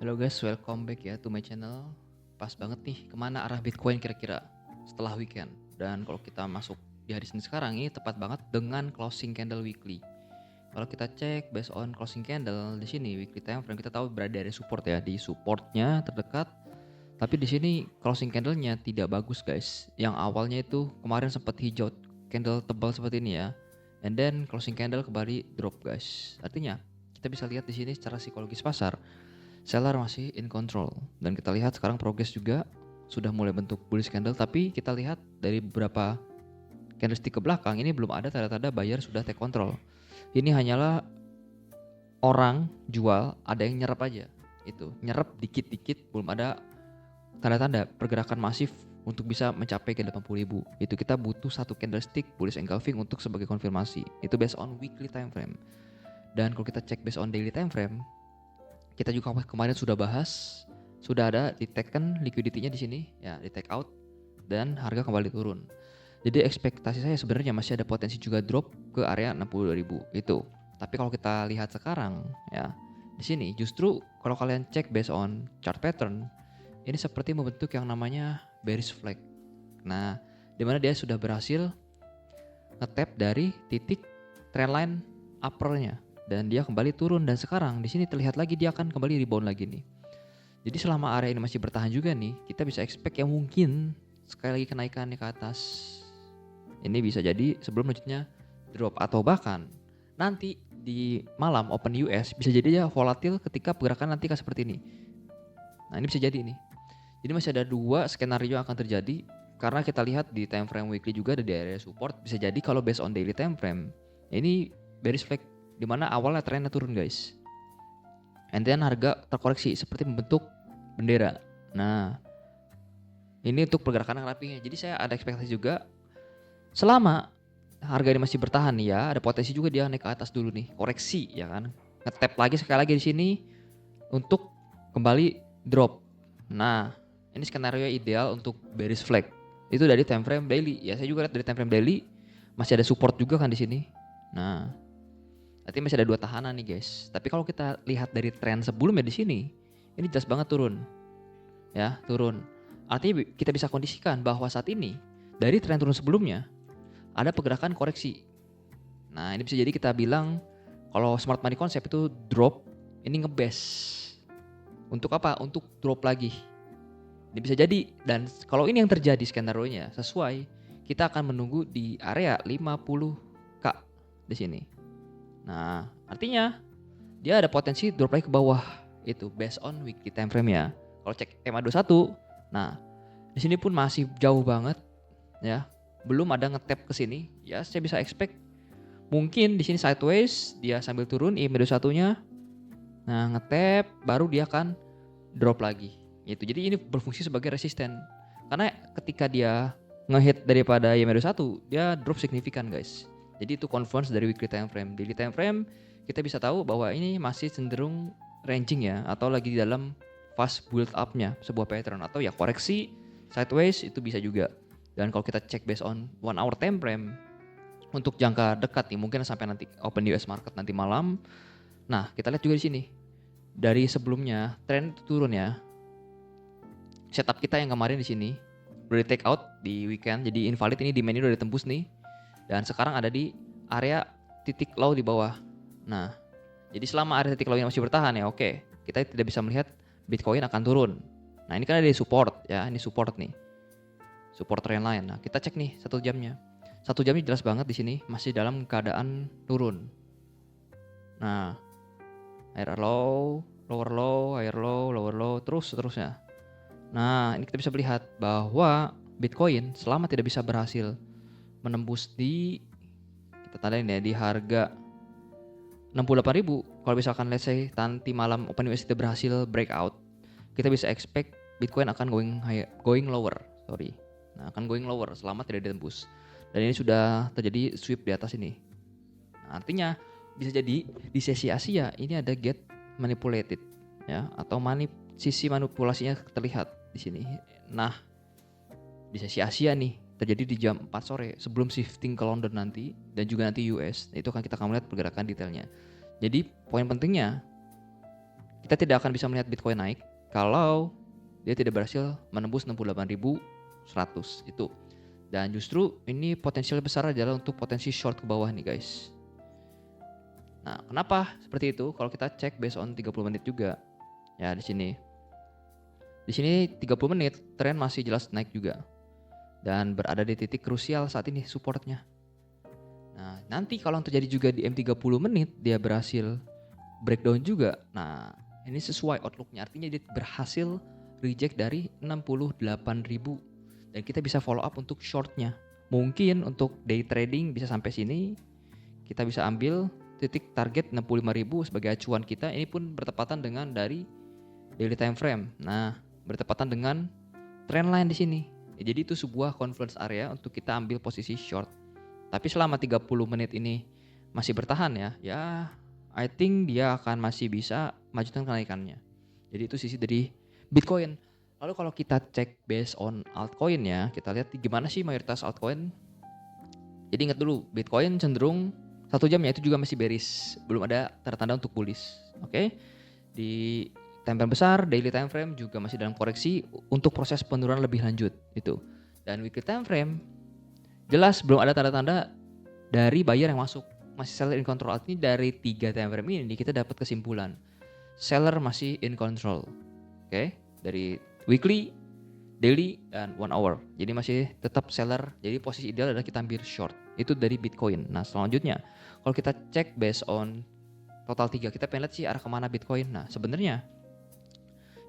Halo guys, welcome back ya to my channel. Pas banget nih, kemana arah Bitcoin kira-kira setelah weekend. Dan kalau kita masuk di hari Senin sekarang ini tepat banget dengan closing candle weekly. Kalau kita cek based on closing candle di sini weekly time frame, kita tahu berada di support ya, di supportnya terdekat. Tapi di sini closing candlenya tidak bagus guys. Yang awalnya itu kemarin sempat hijau candle tebal seperti ini ya, and then closing candle kembali drop guys. Artinya kita bisa lihat di sini secara psikologis pasar, seller masih in control, dan kita lihat sekarang progress juga sudah mulai bentuk bullish candle. Tapi kita lihat dari beberapa candlestick ke belakang ini belum ada tanda-tanda buyer sudah take control. Ini hanyalah orang jual, ada yang nyerap aja, itu nyerap dikit-dikit, belum ada tanda-tanda pergerakan masif untuk bisa mencapai ke 80.000. Itu kita butuh satu candlestick bullish engulfing untuk sebagai konfirmasi. Itu based on weekly time frame. Dan kalau kita cek based on daily time frame, kita juga kemarin sudah bahas, sudah ada di taken liquidity-nya di sini ya, di take out, dan harga kembali turun. Jadi ekspektasi saya sebenarnya masih ada potensi juga drop ke area 62.000 itu. Tapi kalau kita lihat sekarang ya, di sini justru kalau kalian cek based on chart pattern, ini seperti membentuk yang namanya bearish flag. Nah, dimana dia sudah berhasil nge-tap dari titik trendline uppernya dan dia kembali turun, dan sekarang di sini terlihat lagi dia akan kembali rebound lagi nih. Jadi selama area ini masih bertahan juga nih, kita bisa expect yang mungkin sekali lagi kenaikannya ke atas. Ini bisa jadi sebelum lanjutnya drop, atau bahkan nanti di malam open US bisa jadi ya volatil ketika pergerakan nanti kayak seperti ini. Nah, ini bisa jadi nih. Jadi masih ada dua skenario yang akan terjadi, karena kita lihat di time frame weekly juga ada di area support. Bisa jadi kalau based on daily time frame, ini bearish flag dimana awalnya trennya turun guys, and then harga terkoreksi seperti membentuk bendera. Nah, ini untuk pergerakan yang rapinya. Jadi saya ada ekspektasi juga selama harga ini masih bertahan nih ya, ada potensi juga dia naik ke atas dulu nih, koreksi ya kan, nge-tap lagi sekali lagi di sini untuk kembali drop. Nah, ini skenario ideal untuk bearish flag. Itu dari time frame daily. Ya, saya juga lihat dari time frame daily masih ada support juga kan di sini. Nah, berarti masih ada dua tahanan nih guys. Tapi kalau kita lihat dari tren sebelumnya di sini, ini jelas banget turun. Ya, turun. Artinya kita bisa kondisikan bahwa saat ini dari tren turun sebelumnya ada pergerakan koreksi. Nah, ini bisa jadi kita bilang kalau smart money concept itu drop, ini ngebase. Untuk apa? Untuk drop lagi. Ini bisa jadi, dan kalau ini yang terjadi skenario-nya sesuai, kita akan menunggu di area 50k di sini. Nah, artinya dia ada potensi drop lagi ke bawah. Itu based on weekly time frame ya. Kalau cek MA21, nah di sini pun masih jauh banget ya. Belum ada nge-tap ke sini. Ya, saya bisa expect mungkin di sini sideways, dia sambil turun MA21-nya. Nah, nge-tap baru dia akan drop lagi. Gitu. Jadi ini berfungsi sebagai resisten. Karena ketika dia nge-hit daripada YM21, dia drop signifikan guys. Jadi itu confluence dari weekly time frame. Daily time frame kita bisa tahu bahwa ini masih cenderung ranging ya, atau lagi di dalam fast build up-nya sebuah pattern, atau ya koreksi sideways itu bisa juga. Dan kalau kita cek based on 1 hour time frame untuk jangka dekat nih, mungkin sampai nanti open US market nanti malam. Nah, kita lihat juga di sini. Dari sebelumnya tren turun ya. Setup kita yang kemarin di sini udah di take out di weekend, jadi invalid, ini demand-nya udah ditembus nih, dan sekarang ada di area titik low di bawah. Nah, jadi selama area titik low ini masih bertahan ya, oke, kita tidak bisa melihat Bitcoin akan turun. Nah, ini kan ada di support ya, ini support nih, support trend line. Nah, kita cek nih 1 jamnya. 1 jamnya jelas banget di sini masih dalam keadaan turun. Nah, higher low, lower low, higher low, lower low, terus seterusnya. Nah, ini kita bisa melihat bahwa Bitcoin selama tidak bisa berhasil menembus di, kita tandain ya, di harga 68.000, kalau misalkan let's say nanti malam open US tidak berhasil breakout, kita bisa expect Bitcoin akan going lower. Nah, akan going lower selama tidak ditembus. Dan ini sudah terjadi sweep di atas ini. Nah, artinya bisa jadi di sesi Asia ini ada get manipulated ya, atau sisi manipulasinya terlihat di sini. Nah, di sesi Asia nih terjadi di jam 4 sore sebelum shifting ke London nanti, dan juga nanti US. Itu kan kita akan melihat pergerakan detailnya. Jadi poin pentingnya kita tidak akan bisa melihat Bitcoin naik kalau dia tidak berhasil menembus 68.100 itu. Dan justru ini potensial besar adalah untuk potensi short ke bawah nih guys. Nah, kenapa seperti itu? Kalau kita cek based on 30 menit juga. Ya, di sini 30 menit tren masih jelas naik juga. Dan berada di titik krusial saat ini supportnya. Nah, nanti kalau yang terjadi juga di M30 menit dia berhasil breakdown juga. Nah, ini sesuai outlooknya, artinya dia berhasil reject dari 68.000 dan kita bisa follow up untuk shortnya. Mungkin untuk day trading bisa sampai sini, kita bisa ambil titik target 65.000 sebagai acuan kita. Ini pun bertepatan dengan dari daily time frame. Nah, bertepatan dengan trend line di sini. Jadi itu sebuah confluence area untuk kita ambil posisi short. Tapi selama 30 menit ini masih bertahan ya I think dia akan masih bisa majukan kenaikannya. Jadi itu sisi dari Bitcoin. Lalu kalau kita cek based on altcoin ya, kita lihat gimana sih mayoritas altcoin. Jadi ingat dulu, Bitcoin cenderung 1 jam ya itu juga masih bearish, belum ada tanda-tanda untuk bullish. Oke. Di time frame besar, daily time frame juga masih dalam koreksi untuk proses penurunan lebih lanjut itu. Dan weekly time frame jelas belum ada tanda-tanda dari buyer yang masuk, masih seller in control. Artinya dari 3 time frame ini kita dapat kesimpulan seller masih in control. Oke, dari weekly, daily, dan 1 hour. Jadi masih tetap seller. Jadi posisi ideal adalah kita ambil short. Itu dari Bitcoin. Nah selanjutnya kalau kita cek based on total 3, kita pengen lihat sih arah kemana Bitcoin. Nah sebenarnya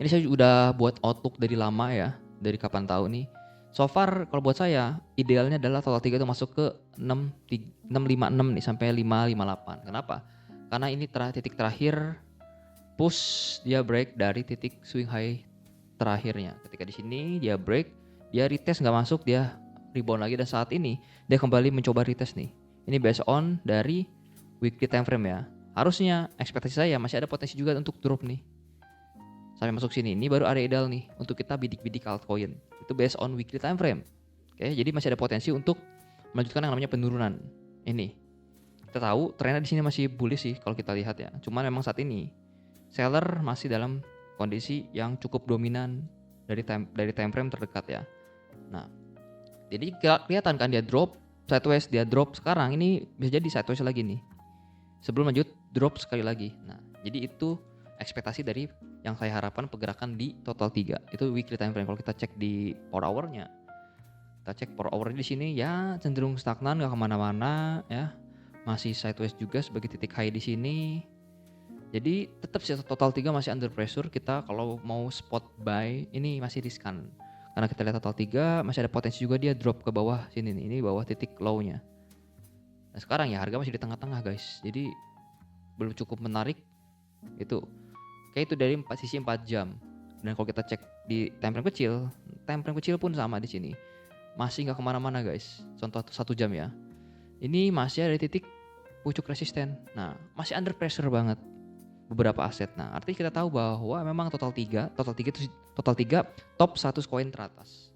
ini saya udah buat outlook dari lama ya, dari kapan tahu nih. So far kalau buat saya idealnya adalah total 3 itu masuk ke 656 nih sampai 558. Kenapa? Karena ini titik terakhir push dia break dari titik swing high terakhirnya. Ketika di sini dia break, dia retest nggak masuk, dia rebound lagi dan saat ini dia kembali mencoba retest nih. Ini based on dari weekly time frame ya. Harusnya ekspektasi saya masih ada potensi juga untuk drop nih. Sampai masuk sini, ini baru area ideal nih untuk kita bidik-bidik altcoin. Itu based on weekly time frame. Oke, jadi masih ada potensi untuk melanjutkan yang namanya penurunan. Ini kita tahu trennya di sini masih bullish sih kalau kita lihat ya. Cuman memang saat ini seller masih dalam kondisi yang cukup dominan dari time frame terdekat ya. Nah, jadi kelihatan kan dia drop sideways, dia drop sekarang ini bisa jadi sideways lagi nih. Sebelum lanjut drop sekali lagi. Nah, jadi itu ekspektasi dari yang saya harapkan pergerakan di total 3. Itu weekly time frame. Kalau kita cek di per hour-nya, kita cek per hour di sini ya cenderung stagnan, nggak kemana-mana ya, masih sideways juga sebagai titik high di sini. Jadi tetap sih total 3 masih under pressure. Kita kalau mau spot buy ini masih riskan karena kita lihat total 3 masih ada potensi juga dia drop ke bawah sini nih. Ini bawah titik low-nya. Nah sekarang ya harga masih di tengah-tengah guys, jadi belum cukup menarik itu. Kayak itu dari sisi 4 jam. Dan kalau kita cek di time frame kecil pun sama di sini. Masih nggak kemana-mana guys. Contoh 1 jam ya. Ini masih ada titik pucuk resisten. Nah, masih under pressure banget beberapa aset. Nah, artinya kita tahu bahwa memang total 3 top 100 koin teratas.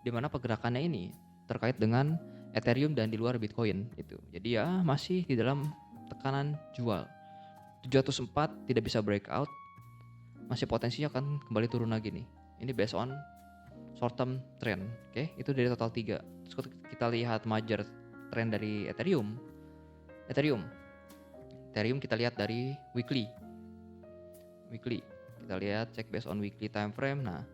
Di mana pergerakannya ini terkait dengan Ethereum dan di luar Bitcoin itu. Jadi ya masih di dalam tekanan jual. 704 tidak bisa breakout. Masih potensinya akan kembali turun lagi nih. Ini based on short term trend. Oke, itu dari total 3. Terus kita lihat major trend dari Ethereum kita lihat dari weekly. Kita lihat cek based on weekly time frame. Nah,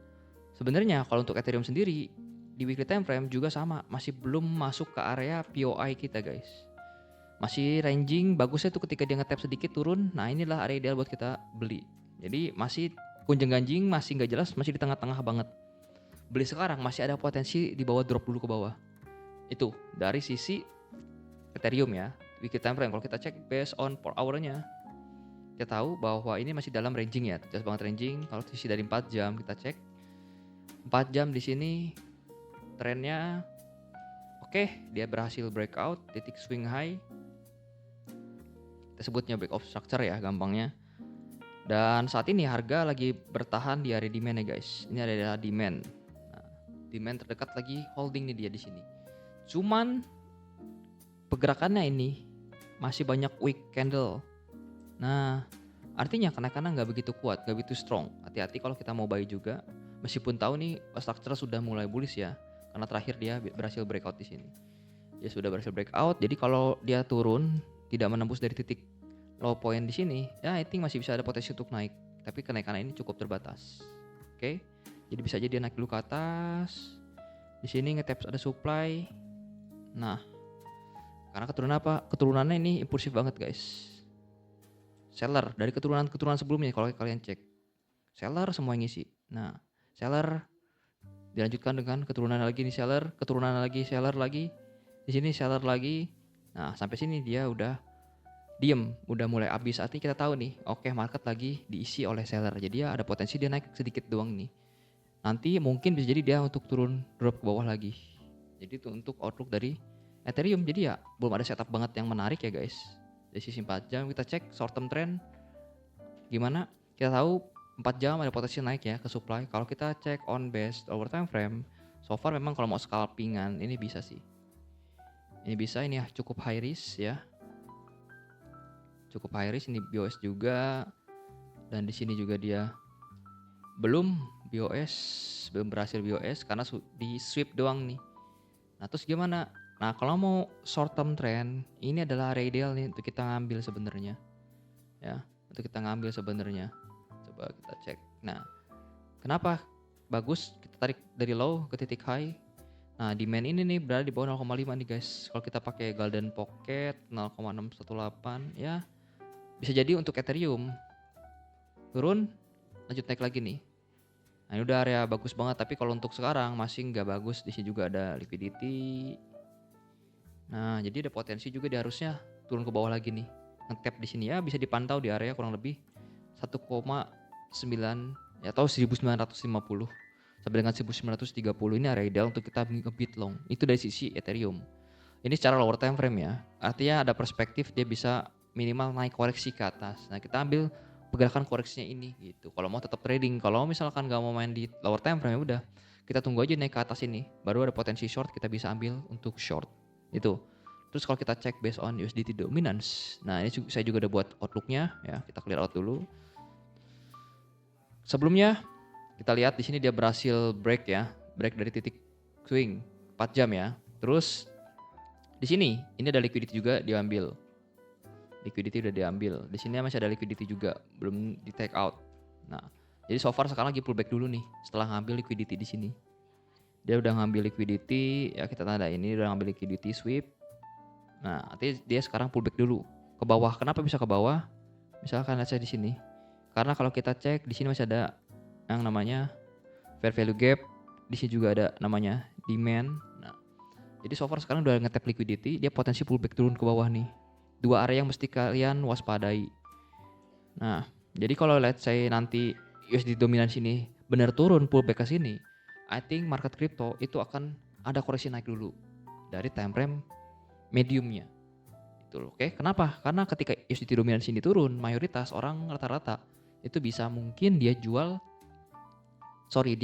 sebenarnya kalau untuk Ethereum sendiri di weekly time frame juga sama, masih belum masuk ke area POI kita guys. Masih ranging, bagusnya tuh ketika dia nge-tap sedikit turun. Nah, inilah area ideal buat kita beli. Jadi masih gonjang-ganjing, masih nggak jelas, masih di tengah-tengah banget. Beli sekarang masih ada potensi di bawah, drop dulu ke bawah. Itu dari sisi Ethereum ya, weekly time frame. Kalau kita cek based on per hour-nya, kita tahu bahwa ini masih dalam ranging ya, jelas banget ranging. Kalau sisi dari 4 jam kita cek 4 jam di sini trennya oke, dia berhasil breakout titik swing high. Kita sebutnya break of structure ya gampangnya. Dan saat ini harga lagi bertahan di area demand ya guys. Ini adalah demand. Nah, demand terdekat lagi holding nih dia di sini. Cuman pergerakannya ini masih banyak weak candle. Nah, Artinya kenaikannya nggak begitu kuat, nggak begitu strong. Hati-hati kalau kita mau buy juga, meskipun tahu nih structure sudah mulai bullish ya, karena terakhir dia berhasil breakout di sini. Dia sudah berhasil breakout, jadi kalau dia turun tidak menembus dari titik low point di sini, ya I think masih bisa ada potensi untuk naik. Tapi kenaikannya ini cukup terbatas. Oke. Jadi bisa aja dia naik dulu ke atas. Di sini ngetap ada supply. Nah, karena keturunan apa? Keturunannya ini impulsif banget, guys. Seller dari keturunan sebelumnya kalau kalian cek. Seller semua yang ngisi. Nah, seller dilanjutkan dengan keturunan lagi nih seller, keturunan lagi seller lagi. Di sini seller lagi. Nah, sampai sini dia udah diem, udah mulai habis. Artinya kita tahu nih, oke, market lagi diisi oleh seller. Jadi ya ada potensi dia naik sedikit doang nih. Nanti mungkin bisa jadi dia untuk turun drop ke bawah lagi. Jadi itu untuk outlook dari Ethereum. Jadi ya belum ada setup banget yang menarik ya guys. Dari sisi 4 jam kita cek short term trend gimana. Kita tahu 4 jam ada potensi naik ya ke supply. Kalau kita cek on base over time frame, so far memang kalau mau scalpingan ini bisa sih. Ini bisa, ini ya cukup high risk ya. Cukup high risk, ini BOS juga. Dan di sini juga dia belum berhasil BOS karena di sweep doang nih. Nah, terus gimana? Nah, kalau mau short term trend, ini adalah area ideal nih untuk kita ngambil sebenarnya. Ya, untuk kita ngambil sebenarnya. Coba kita cek. Nah, kenapa bagus? Kita tarik dari low ke titik high. Nah, demand ini nih berada di bawah 0,5 nih guys. Kalau kita pakai Golden Pocket 0,618 ya bisa jadi untuk Ethereum turun lanjut naik lagi nih. Nah, ini udah area bagus banget, tapi kalau untuk sekarang masih nggak bagus. Di sini juga ada liquidity. Nah, jadi ada potensi juga dia harusnya turun ke bawah lagi nih. Nge-tap di sini ya bisa dipantau di area kurang lebih 1,9 ya atau 1950 sampai dengan 1930. Ini area ideal untuk kita nge-bid long. Itu dari sisi Ethereum. Ini secara lower time frame ya. Artinya ada perspektif dia bisa minimal naik koreksi ke atas. Nah, kita ambil pergerakan koreksinya ini gitu. Kalau mau tetap trading, kalau misalkan nggak mau main di lower time frame ya udah kita tunggu aja naik ke atas ini. Baru ada potensi short kita bisa ambil untuk short. Itu. Terus kalau kita cek based on USDT dominance. Nah, ini saya juga udah buat outlooknya ya. Kita clear out dulu. Sebelumnya kita lihat di sini dia berhasil break ya. Break dari titik swing 4 jam ya. Terus di sini ini ada liquidity juga diambil. Liquidity udah diambil. Di sini masih ada liquidity juga, belum di take out. Nah, jadi so far sekarang lagi pullback dulu nih setelah ngambil liquidity di sini. Dia udah ngambil liquidity, ya kita tanda ini udah ngambil liquidity sweep. Nah, artinya dia sekarang pullback dulu ke bawah. Kenapa bisa ke bawah? Misalkan lihat saya di sini. Karena kalau kita cek di sini masih ada yang namanya fair value gap. Di sini juga ada namanya demand. Nah, jadi so far sekarang udah ngetap liquidity, dia potensi pullback turun ke bawah nih. Dua area yang mesti kalian waspadai. Nah, jadi kalau let's say nanti USD dominance ini benar turun pullback ke sini, I think market crypto itu akan ada koreksi naik dulu dari time frame mediumnya. Itu loh. Oke, kenapa? Karena ketika USD dominance ini turun, mayoritas orang rata-rata itu bisa mungkin dia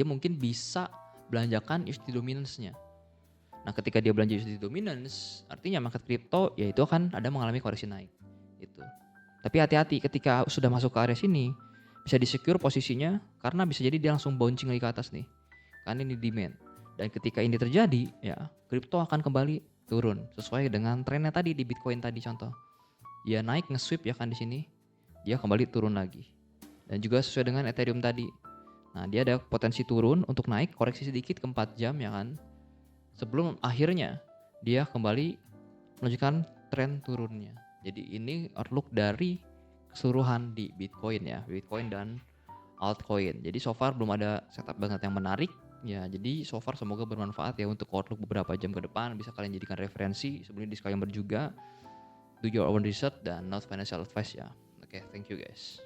mungkin bisa belanjakan USD dominance-nya. Nah, ketika dia belanja USD dominance, artinya market crypto ya itu akan ada mengalami koreksi naik. Itu. Tapi hati-hati ketika sudah masuk ke area sini, bisa di-secure posisinya karena bisa jadi dia langsung bouncing lagi ke atas nih. Karena ini demand. Dan ketika ini terjadi, ya crypto akan kembali turun sesuai dengan trennya tadi di Bitcoin tadi contoh. Dia naik nge-sweep ya kan di sini, dia kembali turun lagi. Dan juga sesuai dengan Ethereum tadi. Nah, dia ada potensi turun untuk naik koreksi sedikit ke 4 jam ya kan. Sebelum akhirnya dia kembali menunjukkan tren turunnya. Jadi ini outlook dari keseluruhan di Bitcoin ya, Bitcoin dan altcoin. Jadi so far belum ada setup banget yang menarik ya. Jadi so far semoga bermanfaat ya untuk outlook beberapa jam ke depan. Bisa kalian jadikan referensi. Sebelumnya disclaimer juga, do your own research dan not financial advice ya. Oke, thank you guys.